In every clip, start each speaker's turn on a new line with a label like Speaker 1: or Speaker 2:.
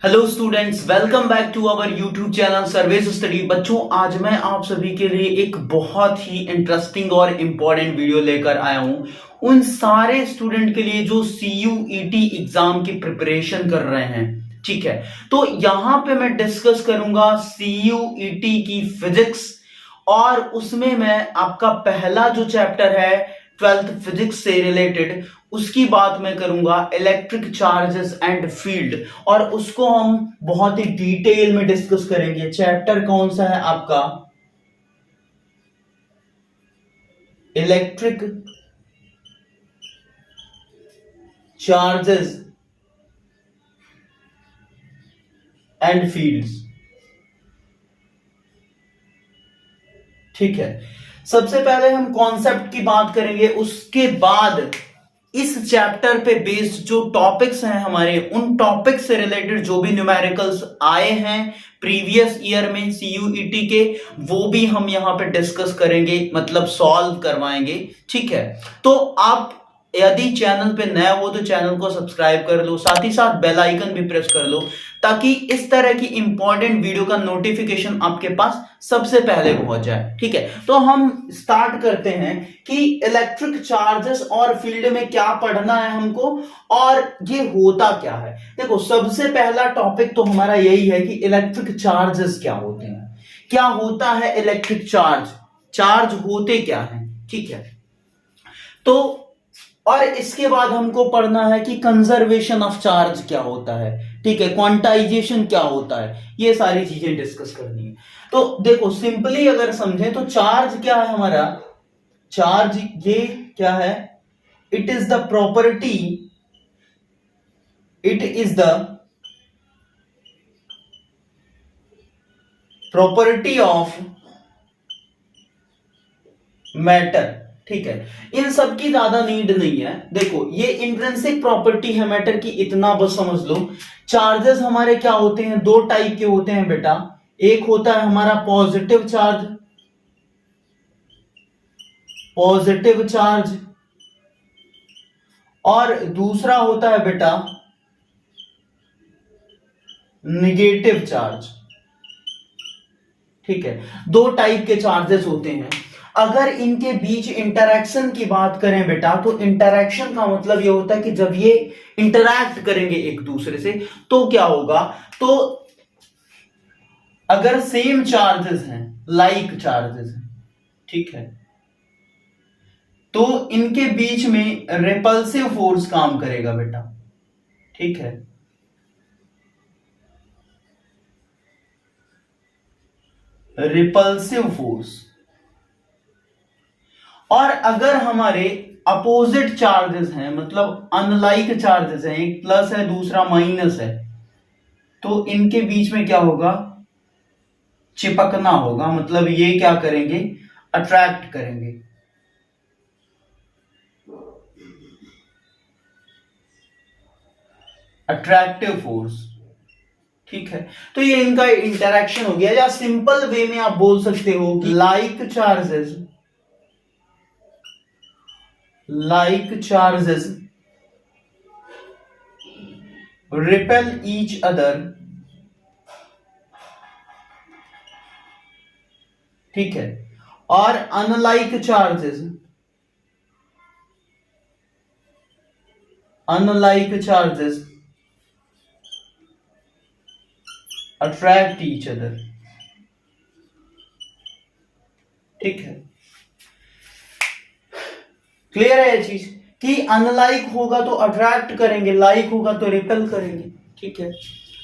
Speaker 1: Hello students, welcome back to our YouTube channel Sarves study. बच्चों, आज मैं आप सभी के लिए एक बहुत ही इंटरेस्टिंग और इंपॉर्टेंट वीडियो लेकर आया हूं उन सारे स्टूडेंट के लिए जो CUET एग्जाम की प्रिपरेशन कर रहे हैं। ठीक है, तो यहां पे मैं डिस्कस करूंगा CUET की फिजिक्स, और उसमें मैं आपका पहला जो चैप्टर है 12th फिजिक्स से रिलेटेड, उसकी बात मैं करूंगा, इलेक्ट्रिक चार्जेस एंड फील्ड, और उसको हम बहुत ही डिटेल में डिस्कस करेंगे। चैप्टर कौन सा है आपका? Electric charges and fields. ठीक है, सबसे पहले हम कॉन्सेप्ट की बात करेंगे, उसके बाद इस चैप्टर पे बेस्ड जो टॉपिक्स हैं हमारे, उन टॉपिक्स से रिलेटेड जो भी न्यूमेरिकल्स आए हैं प्रीवियस ईयर में CUET के, वो भी हम यहां पे डिस्कस करेंगे, मतलब सॉल्व करवाएंगे। ठीक है, तो आप यदि चैनल पे नया हो तो चैनल को सब्सक्राइब कर लो, साथ ही साथ बेल आइकन भी प्रेस कर लो, ताकि इस तरह की इंपॉर्टेंट वीडियो का नोटिफिकेशन आपके पास सबसे पहले पहुंच जाए। ठीक है, तो हम स्टार्ट करते हैं कि इलेक्ट्रिक चार्जेस और फील्ड में क्या पढ़ना है हमको, और ये होता क्या है। देखो, सबसे पहला टॉपिक तो हमारा यही है कि इलेक्ट्रिक चार्जेस क्या होते हैं, क्या होता है इलेक्ट्रिक चार्ज, चार्ज होते क्या है। ठीक है, तो और इसके बाद हमको पढ़ना है कि कंजर्वेशन ऑफ चार्ज क्या होता है। ठीक है, क्वांटाइजेशन क्या होता है, ये सारी चीजें डिस्कस करनी है। तो देखो, सिंपली अगर समझें तो चार्ज क्या है हमारा, चार्ज ये क्या है, it is the property, it is the property of matter. ठीक है, इन सब की ज्यादा नीड नहीं है। देखो, ये इंट्रिंसिक प्रॉपर्टी है मैटर की, इतना बस समझ लो। चार्जेस हमारे क्या होते हैं, दो टाइप के होते हैं बेटा। एक होता है हमारा पॉजिटिव चार्ज, पॉजिटिव चार्ज, और दूसरा होता है बेटा निगेटिव चार्ज। ठीक है, दो टाइप के चार्जेस होते हैं। अगर इनके बीच इंटरैक्शन की बात करें बेटा, तो इंटरैक्शन का मतलब ये होता है कि जब ये इंटरैक्ट करेंगे एक दूसरे से तो क्या होगा, तो अगर सेम चार्जेस हैं, लाइक चार्जेस हैं, ठीक है, तो इनके बीच में रिपल्सिव फोर्स काम करेगा बेटा। ठीक है, रिपल्सिव फोर्स। और अगर हमारे अपोजिट चार्जेस हैं, मतलब अनलाइक चार्जेस हैं, एक प्लस है दूसरा माइनस है, तो इनके बीच में क्या होगा, चिपकना होगा। मतलब ये क्या करेंगे, अट्रैक्ट करेंगे। Attractive force. ठीक है, तो ये इनका इंटरैक्शन हो गया, या सिंपल वे में आप बोल सकते हो कि like charges repel each other। ठीक है, और unlike charges attract each other. ठीक है, क्लियर है ये चीज कि अनलाइक होगा तो अट्रैक्ट करेंगे, लाइक होगा तो रिपेल करेंगे। ठीक है,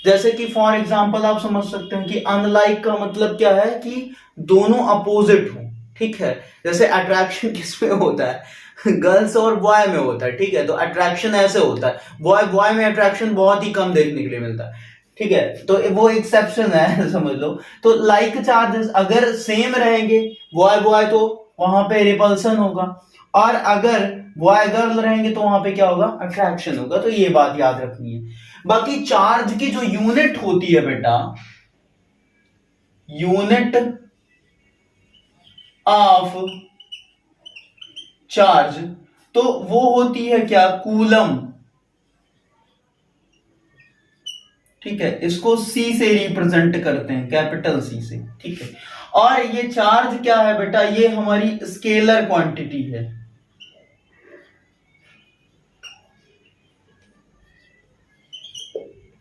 Speaker 1: जैसे कि फॉर एग्जांपल आप समझ सकते हैं कि अनलाइक का मतलब क्या है कि दोनों अपोजिट हो। ठीक है, जैसे अट्रैक्शन किसमें होता है, गर्ल्स और बॉय में होता है। ठीक है, तो अट्रैक्शन ऐसे होता है, बॉय बॉय में अट्रैक्शन बहुत ही कम देखने के लिए मिलता है। ठीक है, तो वो एक्सेप्शन है समझ लो। तो लाइक चार्जेस अगर सेम रहेंगे, बॉय बॉय, तो वहां पे रिपल्सन होगा, और अगर बॉय गर्ल रहेंगे तो वहां पे क्या होगा, अट्रैक्शन होगा। तो ये बात याद रखनी है। बाकी चार्ज की जो यूनिट होती है बेटा, यूनिट ऑफ चार्ज, तो वो होती है क्या, कूलम। ठीक है, इसको सी से रिप्रेजेंट करते हैं, कैपिटल सी से। ठीक है, और ये चार्ज क्या है बेटा, ये हमारी स्केलर क्वांटिटी है।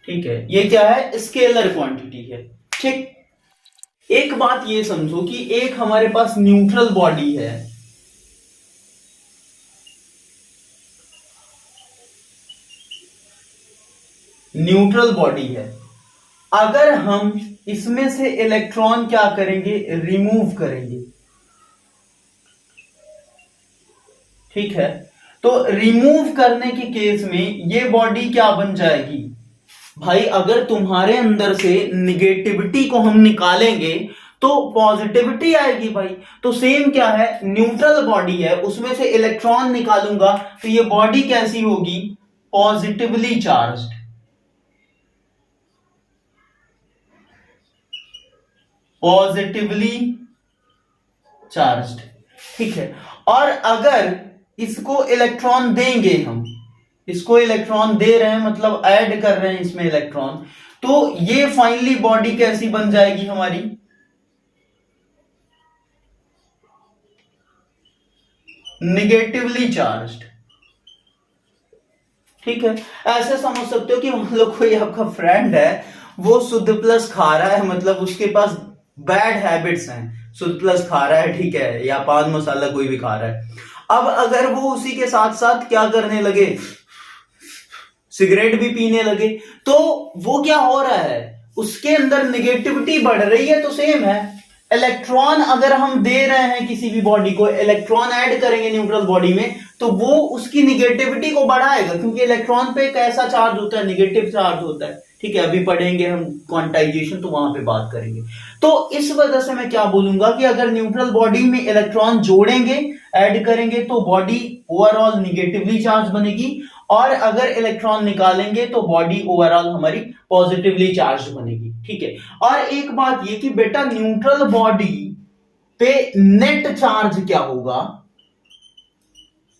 Speaker 1: ठीक है, ये क्या है, स्केलर क्वांटिटी है। ठीक, एक बात ये समझो कि एक हमारे पास न्यूट्रल बॉडी है, न्यूट्रल बॉडी है, अगर हम इसमें से इलेक्ट्रॉन क्या करेंगे, रिमूव करेंगे। ठीक है, तो रिमूव करने के केस में ये बॉडी क्या बन जाएगी भाई, अगर तुम्हारे अंदर से निगेटिविटी को हम निकालेंगे तो पॉजिटिविटी आएगी भाई। तो सेम क्या है, न्यूट्रल बॉडी है, उसमें से इलेक्ट्रॉन निकालूंगा तो ये बॉडी कैसी होगी, पॉजिटिवली चार्ज्ड। Positively charged. ठीक है, और अगर इसको इलेक्ट्रॉन देंगे, हम इसको इलेक्ट्रॉन दे रहे हैं मतलब ऐड कर रहे हैं इसमें इलेक्ट्रॉन, तो ये फाइनली बॉडी कैसी बन जाएगी हमारी, निगेटिवली चार्ज्ड। ठीक है, ऐसे समझ सकते हो कि मान लो कोई आपका फ्रेंड है, वो शुद्ध प्लस खा रहा है, मतलब उसके पास बैड हैबिट्स हैं, शुद्ध प्लस खा रहा है, ठीक है, या पान मसाला कोई भी खा रहा है। अब अगर वो उसी के साथ साथ क्या करने लगे, सिगरेट भी पीने लगे, तो वो क्या हो रहा है, उसके अंदर निगेटिविटी बढ़ रही है। तो सेम है, इलेक्ट्रॉन अगर हम दे रहे हैं किसी भी बॉडी को, इलेक्ट्रॉन ऐड करेंगे न्यूट्रल बॉडी में, तो वो उसकी निगेटिविटी को बढ़ाएगा, क्योंकि इलेक्ट्रॉन पे कैसा चार्ज होता है, निगेटिव चार्ज होता है। ठीक है, अभी पढ़ेंगे हम क्वांटाइजेशन, तो वहां पे बात करेंगे। तो इस वजह से मैं क्या बोलूंगा कि अगर न्यूट्रल बॉडी में इलेक्ट्रॉन जोड़ेंगे, ऐड करेंगे, तो बॉडी ओवरऑल निगेटिवली चार्ज बनेगी, और अगर इलेक्ट्रॉन निकालेंगे तो बॉडी ओवरऑल हमारी पॉजिटिवली चार्ज बनेगी। ठीक है, और एक बात ये कि बेटा न्यूट्रल बॉडी पे नेट चार्ज क्या होगा,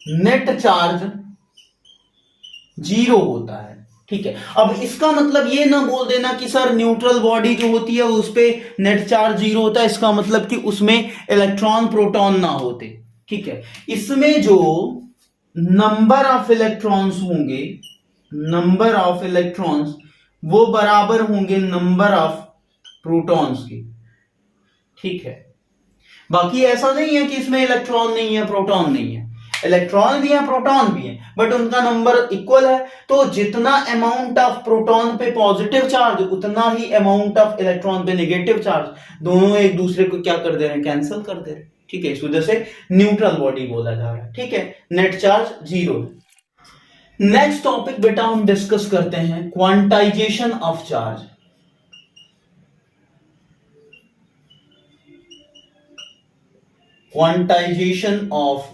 Speaker 1: नेट चार्ज 0 होता है। ठीक है, अब इसका मतलब ये ना बोल देना कि सर न्यूट्रल बॉडी जो होती है उस पे नेट चार्ज 0 होता है, इसका मतलब कि उसमें इलेक्ट्रॉन प्रोटॉन ना होते। ठीक है, इसमें जो नंबर ऑफ इलेक्ट्रॉन्स होंगे, नंबर ऑफ इलेक्ट्रॉन्स वो बराबर होंगे नंबर ऑफ प्रोटॉन्स के। ठीक है, बाकी ऐसा नहीं है कि इसमें इलेक्ट्रॉन नहीं है, प्रोटॉन नहीं है, इलेक्ट्रॉन भी है, प्रोटॉन भी है, बट उनका नंबर इक्वल है। तो जितना अमाउंट ऑफ प्रोटॉन पे पॉजिटिव चार्ज, उतना ही अमाउंट ऑफ इलेक्ट्रॉन पे नेगेटिव चार्ज, दोनों एक दूसरे को क्या कर दे रहे हैं, कैंसिल कर दे रहे हैं। ठीक है, इस वजह से न्यूट्रल बॉडी बोला जा रहा है। ठीक है, नेट चार्ज 0 है। नेक्स्ट टॉपिक बेटा हम डिस्कस करते हैं quantization of charge. Quantization of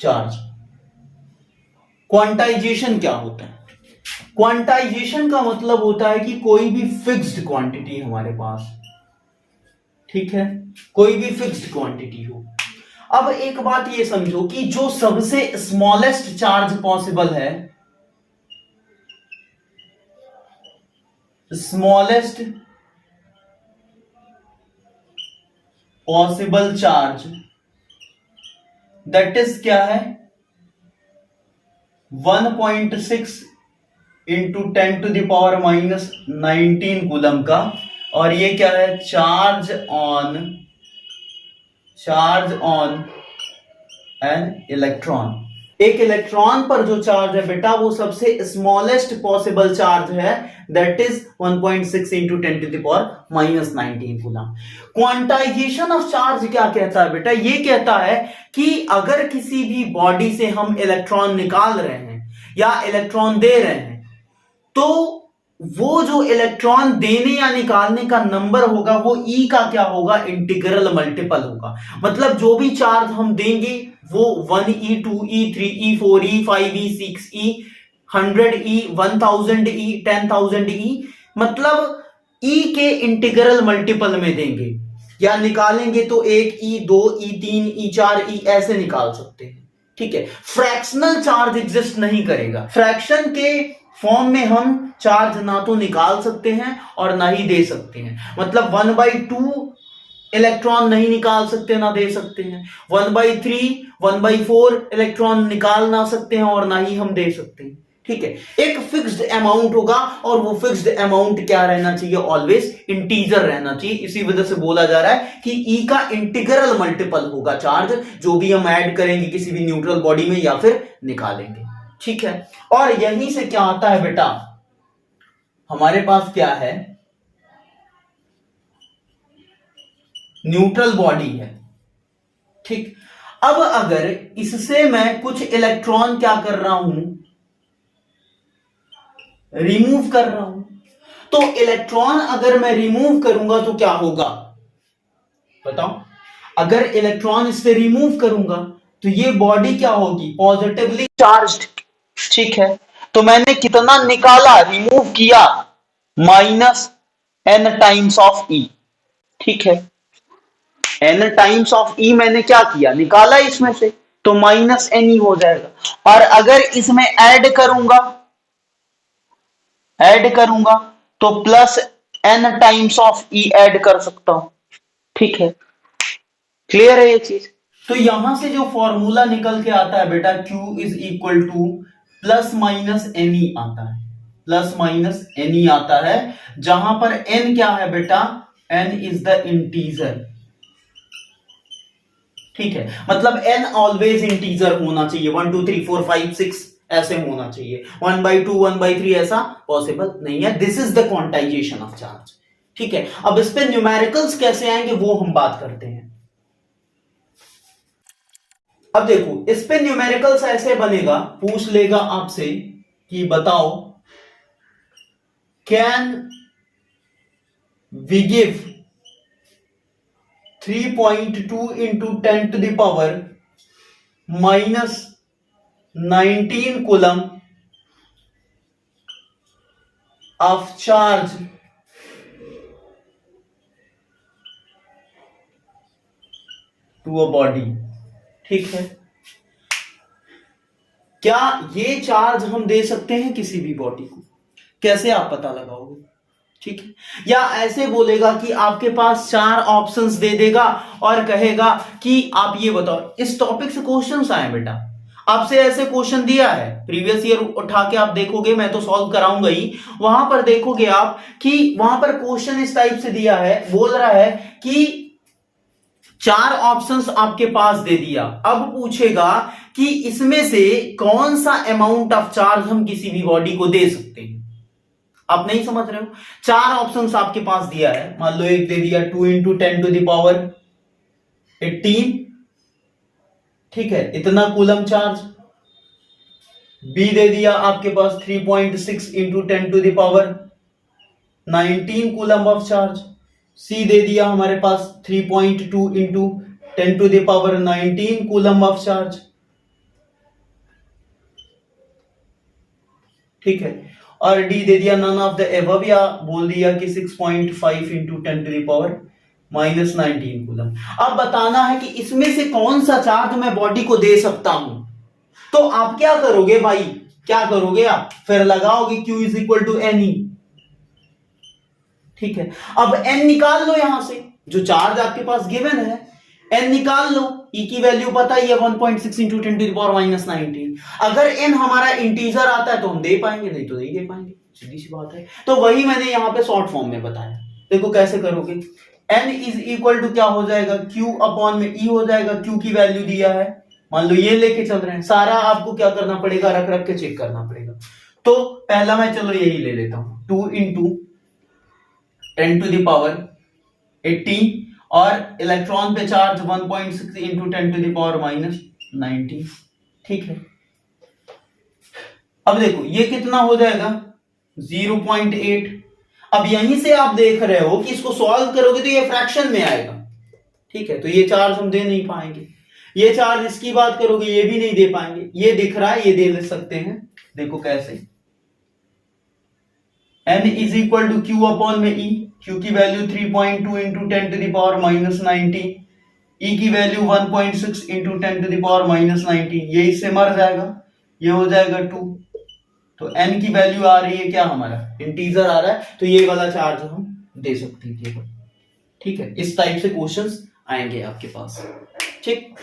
Speaker 1: charge. Quantization क्या होता है, क्वांटाइजेशन का मतलब होता है कि कोई भी फिक्स्ड क्वांटिटी हमारे पास, ठीक है, कोई भी फिक्स्ड क्वांटिटी हो। अब एक बात ये समझो कि जो सबसे स्मॉलेस्ट चार्ज पॉसिबल है, smallest possible charge, that is क्या है, 1.6 इंटू 10⁻⁻19 कूलम का, और ये क्या है, चार्ज ऑन एन इलेक्ट्रॉन। एक इलेक्ट्रॉन पर जो चार्ज है बेटा वो सबसे स्मॉलेस्ट पॉसिबल चार्ज है, that is 1.6 into 10⁻⁻19 coulomb. Quantization of charge क्या कहता है बेटा, ये कहता है कि अगर किसी भी बॉडी से हम इलेक्ट्रॉन निकाल रहे हैं या इलेक्ट्रॉन दे रहे हैं, तो वो जो इलेक्ट्रॉन देने या निकालने का नंबर होगा वो ई का क्या होगा, इंटीग्रल मल्टीपल होगा। मतलब जो भी चार्ज हम देंगे वो 1e 2e 3e 4e 5e 6e 100e 1000e 10,000e, मतलब e के इंटीग्रल मल्टीपल में देंगे, या निकालेंगे तो 1e 2e 3e 4e ऐसे निकाल सकते हैं। ठीक है, फ्रैक्शनल चार्ज एग्जिस्ट नहीं करेगा। फ्रैक्शन के फॉर्म में हम चार्ज ना तो निकाल सकते हैं और ना ही दे सकते हैं। मतलब 1/2 इलेक्ट्रॉन नहीं निकाल सकते ना दे सकते हैं, 1/3 1/4 इलेक्ट्रॉन निकाल ना सकते हैं और ना ही हम दे सकते हैं। ठीक है, एक फिक्स्ड अमाउंट होगा और वो फिक्स्ड अमाउंट क्या रहना चाहिए, ऑलवेज इंटीजर रहना चाहिए। इसी वजह से बोला जा रहा है कि ई का इंटीग्रल मल्टीपल होगा चार्ज, जो भी हम ऐड करेंगे किसी भी न्यूट्रल बॉडी में या फिर निकालेंगे। ठीक है, और यहीं से क्या आता है बेटा, हमारे पास क्या है, न्यूट्रल बॉडी है। ठीक, अब अगर इससे मैं कुछ इलेक्ट्रॉन क्या कर रहा हूं, रिमूव कर रहा हूं, तो इलेक्ट्रॉन अगर मैं रिमूव करूंगा तो क्या होगा बताओ। अगर इलेक्ट्रॉन इससे रिमूव करूंगा तो ये बॉडी क्या होगी, पॉजिटिवली चार्ज्ड। ठीक है, तो मैंने कितना निकाला, रिमूव किया, -n टाइम्स ऑफ ई। ठीक है, n टाइम्स ऑफ ई मैंने क्या किया, निकाला इसमें से, तो -n ही हो जाएगा। और अगर इसमें ऐड करूंगा तो +n times of E add कर सकता हूं। ठीक है, क्लियर है ये चीज। तो यहां से जो फॉर्मूला निकल के आता है बेटा, Q is equal to ±ne आता है, ±ne आता है, जहां पर n क्या है बेटा, n इज द इंटीजर। ठीक है, मतलब n ऑलवेज इंटीजर होना चाहिए, 1 2 3 4 5 6 ऐसे होना चाहिए, 1/2 1/3 ऐसा पॉसिबल नहीं है। This is the quantization of charge. ठीक है, अब इस पे न्यूमेरिकल्स कैसे आएंगे वो हम बात करते हैं। अब देखो, इस पे न्यूमेरिकल्स ऐसे बनेगा, पूछ लेगा आपसे कि बताओ, can we give 3.2 into 10 to the power -19 coulomb of charge to a body। ठीक है, क्या ये चार्ज हम दे सकते हैं किसी भी बॉडी को, कैसे आप पता लगाओगे। ठीक है, या ऐसे बोलेगा कि आपके पास 4 ऑप्शंस दे देगा और कहेगा कि आप ये बताओ। इस टॉपिक से क्वेश्चंस आए बेटा, आपसे ऐसे क्वेश्चन दिया है प्रीवियस ईयर, उठा के आप देखोगे, मैं तो सॉल्व कराऊंगा ही, वहां पर देखोगे आप कि वहां पर क्वेश्चन इस टाइप से दिया है, बोल रहा है कि 4 ऑप्शंस आपके पास दे दिया, अब पूछेगा कि इसमें से कौन सा अमाउंट ऑफ चार्ज हम किसी भी बॉडी को दे सकते हैं। आप नहीं समझ रहे हो, 4 ऑप्शंस आपके पास दिया है, मान लो एक दे दिया 2 × 10 to the power 18, ठीक है, इतना कूलम चार्ज। बी दे दिया आपके पास 3.6 × 10 to the power 19 coulomb of charge. C दे दिया हमारे पास 3.2 × 10 to the power 19 coulomb of charge. ठीक है, और डी दे दिया नन ऑफ द एबव, या बोल दिया कि 6.5 × 10 to the power -19 कूलम। अब बताना है कि इसमें से कौन सा चार्ज मैं बॉडी को दे सकता हूं। तो आप क्या करोगे भाई, क्या करोगे आप, फिर लगाओगे Q is equal to N E. ठीक है, अब n निकाल लो, यहां से जो चार्ज आपके पास गिवन है n निकाल लो, E की वैल्यू पता ही है 1.6 × 10 to the power -19। अगर n हमारा इंटीजर आता है तो हम दे पाएंगे, नहीं तो नहीं दे पाएंगे, सीधी सी बात है। तो वही मैंने यहां पे शॉर्ट फॉर्म में बताया। देखो कैसे करोगे, n इज इक्वल टू क्या हो जाएगा, Q अपॉन में E हो जाएगा। Q की वैल्यू दिया है, मान लो ये लेके चल रहे हैं, सारा आपको क्या करना पड़ेगा, रख रख के चेक करना पड़ेगा। तो पहला मैं चलो यही ले लेता हूं, 2 × 10 to the power 18 और इलेक्ट्रॉन पे चार्ज 1.6 × 10 to the power -19। ठीक है, अब देखो ये कितना हो जाएगा, 0.8। अब यहीं से आप देख रहे हो कि इसको सॉल्व करोगे तो ये फ्रैक्शन में आएगा। ठीक है, तो ये चार्ज हम दे नहीं पाएंगे, ये चार्ज इसकी बात करोगे ये भी नहीं दे पाएंगे। ये दिख रहा है, ये दे सकते हैं, देखो कैसे, n is equal to Q upon में E। Q की value 3.2 × 10 to the power -19, E की वैल्यू 1.6 × 10 to the power -19। ये इससे मर जाएगा, ये हो जाएगा 2, तो n की वैल्यू आ रही है क्या, हमारा इंटीजर आ रहा है, तो ये वाला चार्ज हम दे सकते हैं केवल। ठीक है, इस टाइप से क्वेश्चंस आएंगे आपके पास। ठीक।